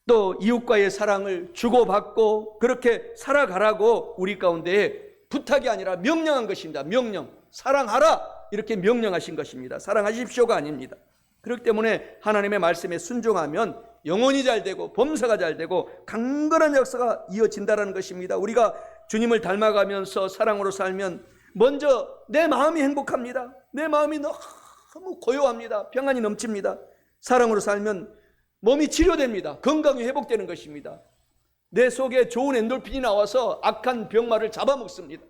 또 이웃과의 사랑을 주고받고 그렇게 살아가라고 우리 가운데 부탁이 아니라 명령한 것입니다. 명령, 사랑하라 이렇게 명령하신 것입니다. 사랑하십시오가 아닙니다. 그렇기 때문에 하나님의 말씀에 순종하면 영혼이 잘 되고 범사가 잘 되고 강건한 역사가 이어진다는 것입니다. 우리가 주님을 닮아가면서 사랑으로 살면 먼저 내 마음이 행복합니다. 내 마음이 너무 고요합니다. 평안이 넘칩니다. 사랑으로 살면 몸이 치료됩니다. 건강이 회복되는 것입니다. 내 속에 좋은 엔돌핀이 나와서 악한 병마를 잡아먹습니다.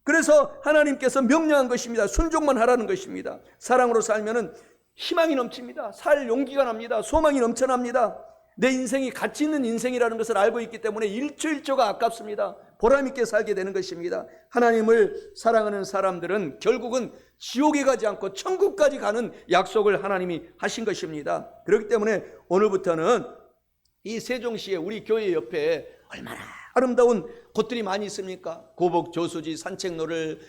그래서 하나님께서 명령한 것입니다. 순종만 하라는 것입니다. 사랑으로 살면은 희망이 넘칩니다. 살 용기가 납니다. 소망이 넘쳐납니다. 내 인생이 가치 있는 인생이라는 것을 알고 있기 때문에 일초일초가 아깝습니다. 보람있게 살게 되는 것입니다. 하나님을 사랑하는 사람들은 결국은 지옥에 가지 않고 천국까지 가는 약속을 하나님이 하신 것입니다. 그렇기 때문에 오늘부터는 이 세종시에 우리 교회 옆에 얼마나 아름다운 곳들이 많이 있습니까? 고복, 조수지, 산책로를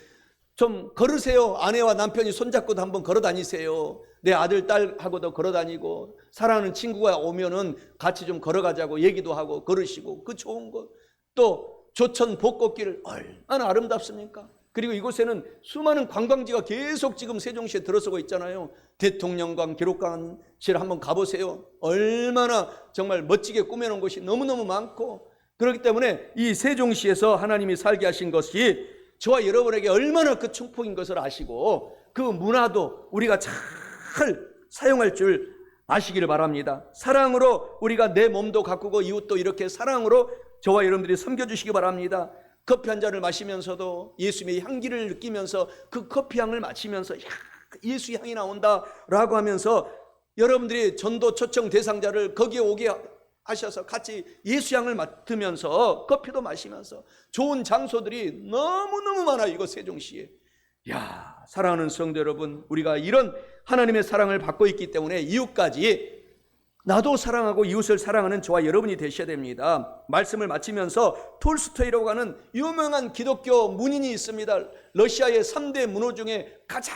좀 걸으세요. 아내와 남편이 손잡고도 한번 걸어 다니세요. 내 아들, 딸하고도 걸어 다니고, 사랑하는 친구가 오면은 같이 좀 걸어가자고 얘기도 하고 걸으시고, 그 좋은 곳. 또 조천 벚꽃길 얼마나 아름답습니까? 그리고 이곳에는 수많은 관광지가 계속 지금 세종시에 들어서고 있잖아요. 대통령관, 기록관실 한번 가보세요. 얼마나 정말 멋지게 꾸며놓은 곳이 너무너무 많고, 그렇기 때문에 이 세종시에서 하나님이 살게 하신 것이 저와 여러분에게 얼마나 그 축복인 것을 아시고 그 문화도 우리가 잘 사용할 줄 아시기를 바랍니다. 사랑으로 우리가 내 몸도 가꾸고 이웃도 이렇게 사랑으로 저와 여러분들이 섬겨주시기 바랍니다. 커피 한 잔을 마시면서도 예수님의 향기를 느끼면서 그 커피 향을 마시면서 예수 향이 나온다라고 하면서 여러분들이 전도 초청 대상자를 거기에 오게 하셔서 같이 예수 향을 맡으면서 커피도 마시면서 좋은 장소들이 너무너무 많아요. 이거 세종시에. 사랑하는 성도 여러분, 우리가 이런 하나님의 사랑을 받고 있기 때문에 이웃까지 나도 사랑하고 이웃을 사랑하는 저와 여러분이 되셔야 됩니다. 말씀을 마치면서 톨스토이라고 하는 유명한 기독교 문인이 있습니다. 러시아의 3대 문호 중에 가장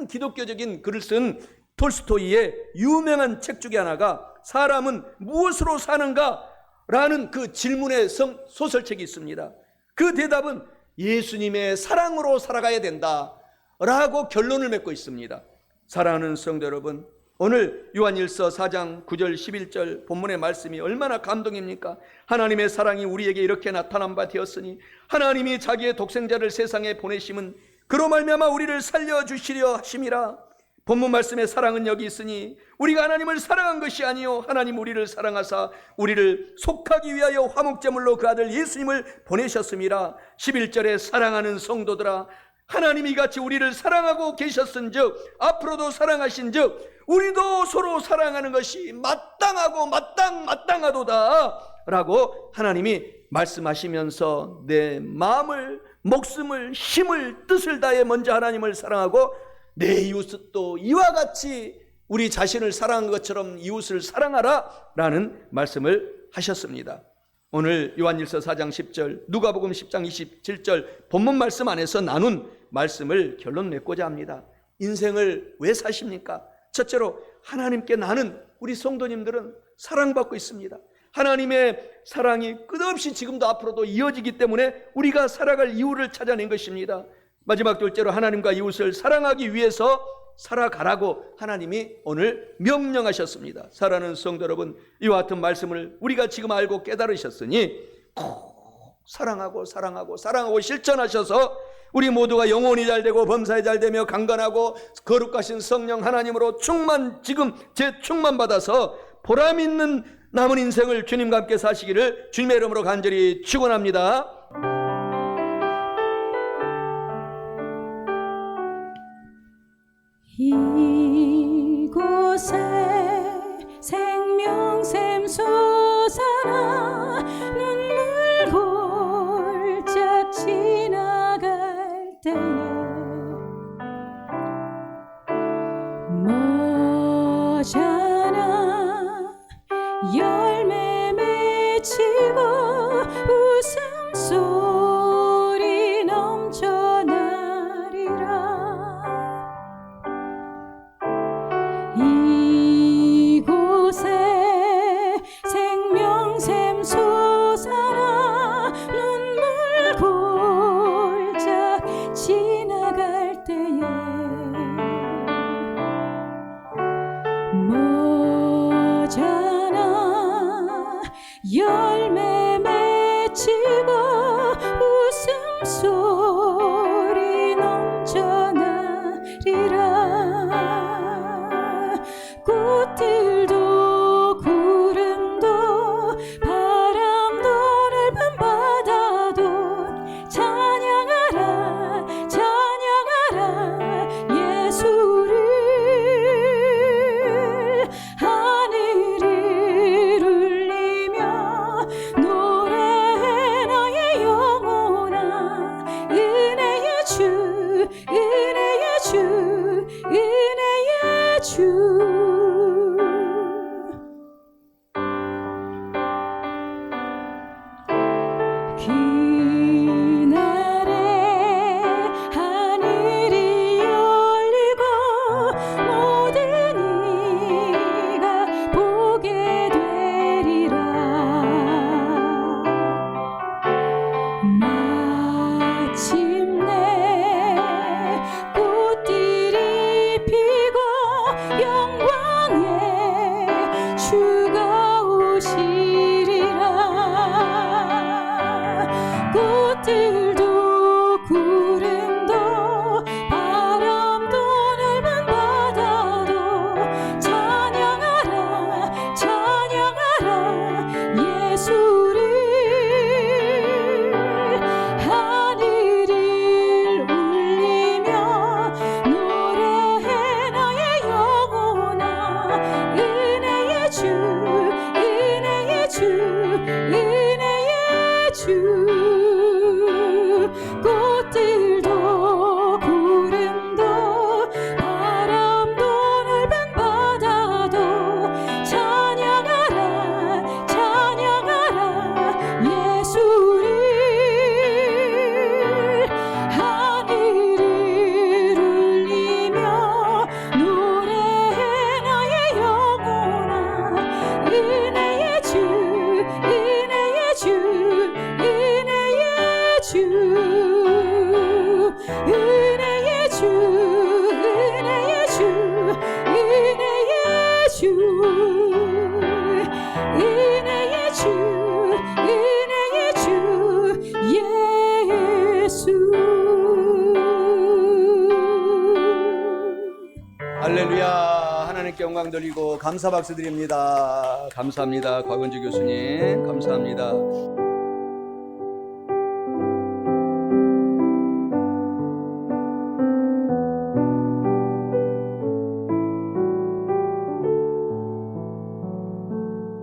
기독교적인 글을 쓴 톨스토이의 유명한 책 중에 하나가 사람은 무엇으로 사는가? 라는 그 질문의 소설책이 있습니다. 그 대답은 예수님의 사랑으로 살아가야 된다 라고 결론을 맺고 있습니다. 사랑하는 성도 여러분, 오늘 요한일서 4장 9절 11절 본문의 말씀이 얼마나 감동입니까? 하나님의 사랑이 우리에게 이렇게 나타난 바 되었으니 하나님이 자기의 독생자를 세상에 보내심은 그로 말미암아 우리를 살려주시려 하심이라. 본문 말씀의 사랑은 여기 있으니 우리가 하나님을 사랑한 것이 아니요 하나님 우리를 사랑하사 우리를 속하기 위하여 화목제물로 그 아들 예수님을 보내셨음이라. 11절에 사랑하는 성도들아, 하나님이 이같이 우리를 사랑하고 계셨은즉 앞으로도 사랑하신즉 우리도 서로 사랑하는 것이 마땅하고 마땅하도다 라고 하나님이 말씀하시면서 내 마음을, 목숨을, 힘을, 뜻을 다해 먼저 하나님을 사랑하고 내 이웃도 이와 같이 우리 자신을 사랑한 것처럼 이웃을 사랑하라 라는 말씀을 하셨습니다. 오늘 요한일서 4장 10절, 누가복음 10장 27절 본문 말씀 안에서 나눈 말씀을 결론 맺고자 합니다. 인생을 왜 사십니까? 첫째로 하나님께 나는 우리 성도님들은 사랑받고 있습니다. 하나님의 사랑이 끝없이 지금도 앞으로도 이어지기 때문에 우리가 살아갈 이유를 찾아낸 것입니다. 마지막 둘째로 하나님과 이웃을 사랑하기 위해서 살아가라고 하나님이 오늘 명령하셨습니다. 사랑하는 성도 여러분, 이와 같은 말씀을 우리가 지금 알고 깨달으셨으니 꼭 사랑하고 실천하셔서 우리 모두가 영혼이 잘되고 범사에 잘되며 강건하고 거룩하신 성령 하나님으로 지금 재충만 받아서 보람있는 남은 인생을 주님과 함께 사시기를 주님의 이름으로 간절히 축원합니다. 이곳에 생명샘 솟아나 눈물 골짝 지나갈 때에 머잖아 열매 맺히고 웃음소리 넘쳐나리라. 이곳에 생명샘 솟아나 눈물 골짝 지나갈 때에 머잖아 열매 맺히고 웃음소리 넘쳐나리라. 꽃들도 구름도 바람도 넓은 바다도 찬양하라 찬양하라 예수를. 하늘을 울리며 노래해 나의 영혼아 은혜의 주 은혜의 주 은혜의 주. 그날에 하늘이 열리고 모든 이가 보게 되리라. 마침내 꽃들이 피고 영광의 주가 오시리라. 꽃들도 구름도 바람도 넓은 바다도 찬양하라 찬양하라 예수를. 하늘을 울리며 노래해 나의 영혼아 은혜의 주 은혜의 주 은혜의 주. 꽃들도 구름도 바람도 넓은 바다도 찬양하라 찬양하라 예수를. 하늘을 울리며 노래해 나의 영혼아 은혜의 주 은혜의 주 은혜의 주 은혜의 주 은혜의 주 은혜의 주 은혜의 주 은혜의 주 예수. 할렐루야. 하나님께 영광 돌리고 감사 박수 드립니다. 감사합니다. 곽은주 교수님 감사합니다.